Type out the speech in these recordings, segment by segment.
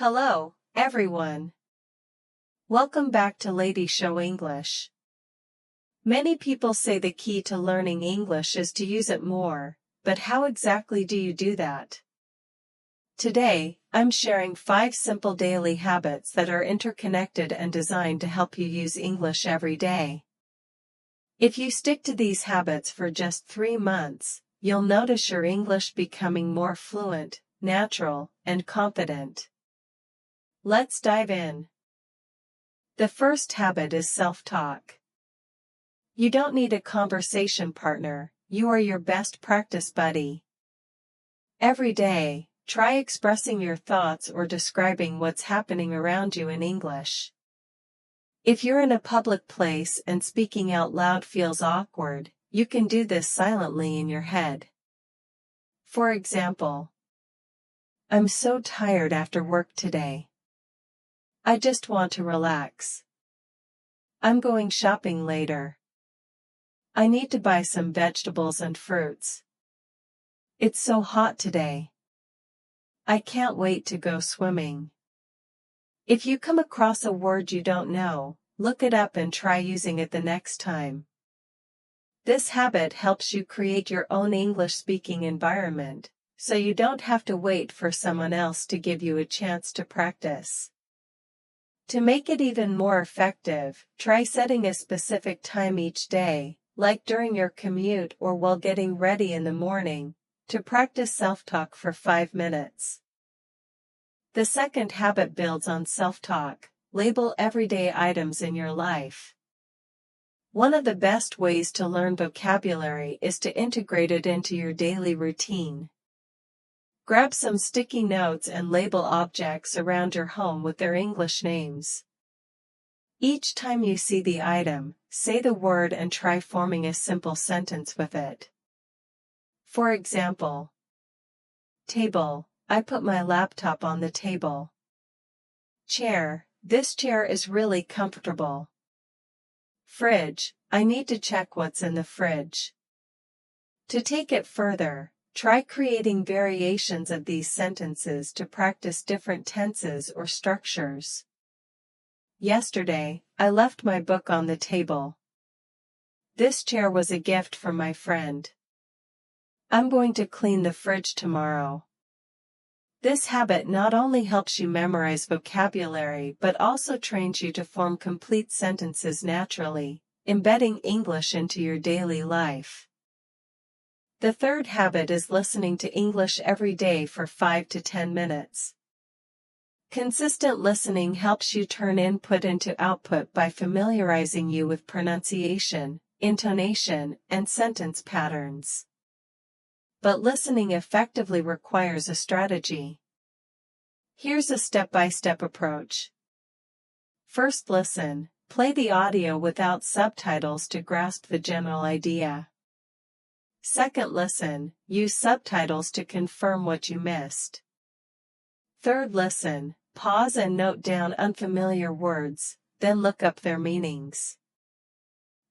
Hello, everyone. Welcome back to Lady Siou English. Many people say the key to learning English is to use it more, but how exactly do you do that? Today, I'm sharing 5 simple daily habits that are interconnected and designed to help you use English every day. If you stick to these habits for just 3 months, you'll notice your English becoming more fluent, natural, and confident. Let's dive in. The first habit is self-talk. You don't need a conversation partner, you are your best practice buddy. Every day, try expressing your thoughts or describing what's happening around you in English. If you're in a public place and speaking out loud feels awkward, you can do this silently in your head. For example, I'm so tired after work today. I just want to relax. I'm going shopping later. I need to buy some vegetables and fruits. It's so hot today. I can't wait to go swimming. If you come across a word you don't know, look it up and try using it the next time. This habit helps you create your own English-speaking environment, so you don't have to wait for someone else to give you a chance to practice. To make it even more effective, try setting a specific time each day, like during your commute or while getting ready in the morning, to practice self-talk for 5 minutes. The second habit builds on self-talk. Label everyday items in your life. One of the best ways to learn vocabulary is to integrate it into your daily routine. Grab some sticky notes and label objects around your home with their English names. Each time you see the item, say the word and try forming a simple sentence with it. For example, table, I put my laptop on the table. Chair, this chair is really comfortable. Fridge, I need to check what's in the fridge. To take it further, try creating variations of these sentences to practice different tenses or structures. Yesterday, I left my book on the table. This chair was a gift from my friend. I'm going to clean the fridge tomorrow. This habit not only helps you memorize vocabulary but also trains you to form complete sentences naturally, embedding English into your daily life. The third habit is listening to English every day for 5 to 10 minutes. Consistent listening helps you turn input into output by familiarizing you with pronunciation, intonation, and sentence patterns. But listening effectively requires a strategy. Here's a step-by-step approach. First, listen. Play the audio without subtitles to grasp the general idea. Second, listen. Use subtitles to confirm what you missed. Third, listen. Pause and note down unfamiliar words, then look up their meanings.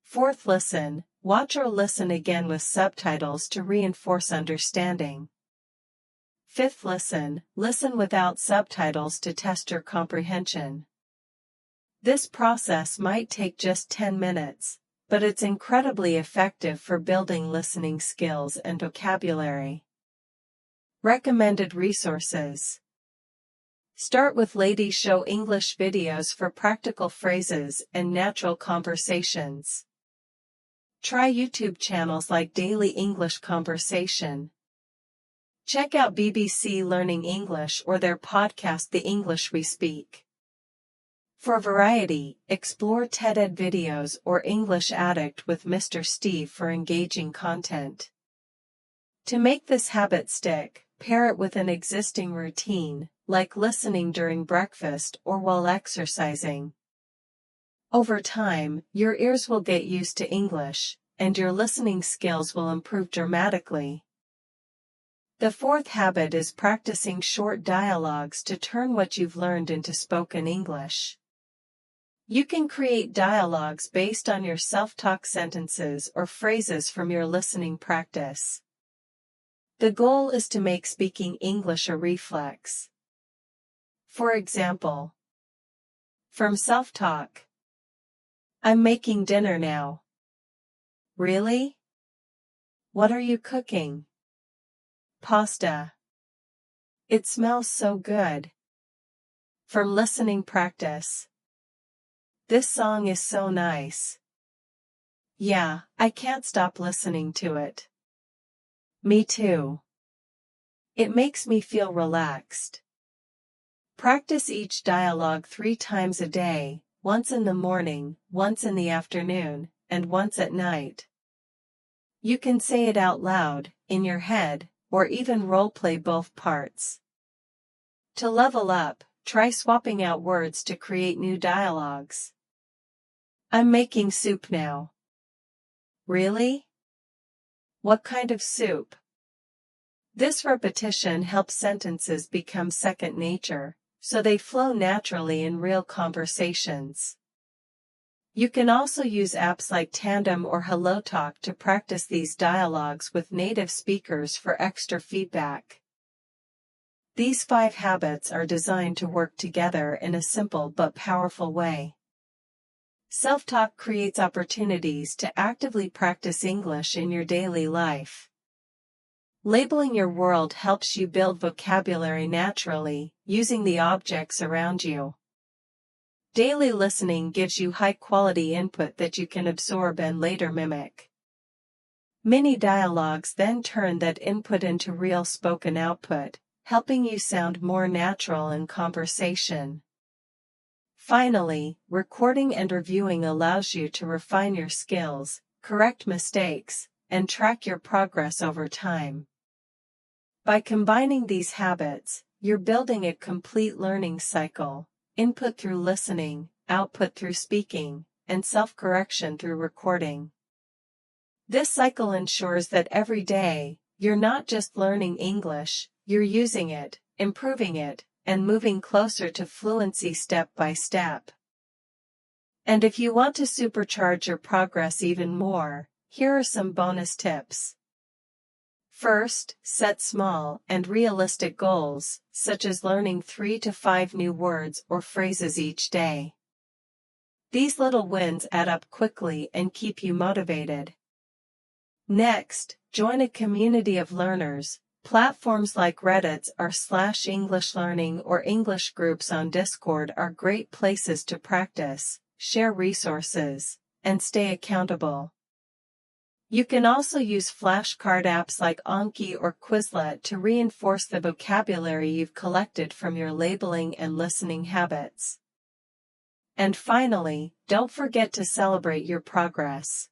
Fourth, listen. Watch or listen again with subtitles to reinforce understanding. Fifth, listen. Listen without subtitles to test your comprehension. This process might take just 10 minutes, but it's incredibly effective for building listening skills and vocabulary. Recommended resources. Start with Lady Siou English videos for practical phrases and natural conversations. Try YouTube channels like Daily English Conversation. Check out BBC Learning English or their podcast The English We Speak. For variety, explore TED-Ed videos or English Addict with Mr. Steve for engaging content. To make this habit stick, pair it with an existing routine, like listening during breakfast or while exercising. Over time, your ears will get used to English, and your listening skills will improve dramatically. The fourth habit is practicing short dialogues to turn what you've learned into spoken English. You can create dialogues based on your self-talk sentences or phrases from your listening practice. The goal is to make speaking English a reflex. For example, from self-talk. I'm making dinner now. Really? What are you cooking? Pasta. It smells so good. From listening practice. This song is so nice. Yeah, I can't stop listening to it. Me too. It makes me feel relaxed. Practice each dialogue 3 times a day, once in the morning, once in the afternoon, and once at night. You can say it out loud, in your head, or even role-play both parts. To level up, try swapping out words to create new dialogues. I'm making soup now. Really? What kind of soup? This repetition helps sentences become second nature, so they flow naturally in real conversations. You can also use apps like Tandem or HelloTalk to practice these dialogues with native speakers for extra feedback. These 5 habits are designed to work together in a simple but powerful way. Self-talk creates opportunities to actively practice English in your daily life. Labeling your world helps you build vocabulary naturally, using the objects around you. Daily listening gives you high-quality input that you can absorb and later mimic. Mini dialogues then turn that input into real spoken output, helping you sound more natural in conversation. Finally, recording and reviewing allows you to refine your skills, correct mistakes, and track your progress over time. By combining these habits, you're building a complete learning cycle: input through listening, output through speaking, and self-correction through recording. This cycle ensures that every day, you're not just learning English, you're using it, improving it, and moving closer to fluency step by step. And if you want to supercharge your progress even more, here are some bonus tips. First, set small and realistic goals, such as learning 3 to 5 new words or phrases each day. These little wins add up quickly and keep you motivated. Next, join a community of learners. Platforms like Reddit's r/English Learning or English groups on Discord are great places to practice, share resources, and stay accountable. You can also use flashcard apps like Anki or Quizlet to reinforce the vocabulary you've collected from your labeling and listening habits. And finally, don't forget to celebrate your progress.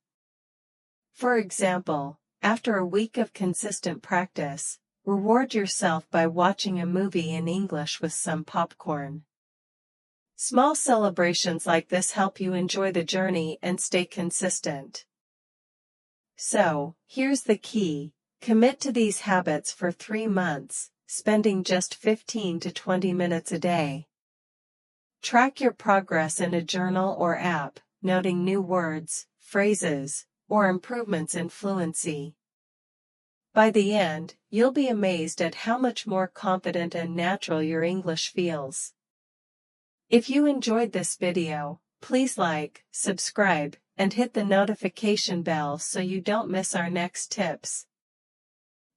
For example, after a week of consistent practice, reward yourself by watching a movie in English with some popcorn. Small celebrations like this help you enjoy the journey and stay consistent. So, here's the key: commit to these habits for 3 months, spending just 15 to 20 minutes a day. Track your progress in a journal or app, noting new words, phrases, or improvements in fluency. By the end, you'll be amazed at how much more confident and natural your English feels. If you enjoyed this video, please like, subscribe, and hit the notification bell so you don't miss our next tips.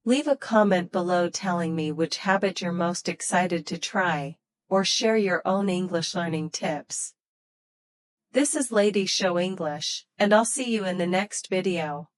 Leave a comment below telling me which habit you're most excited to try, or share your own English learning tips. This is Lady Siou English, and I'll see you in the next video.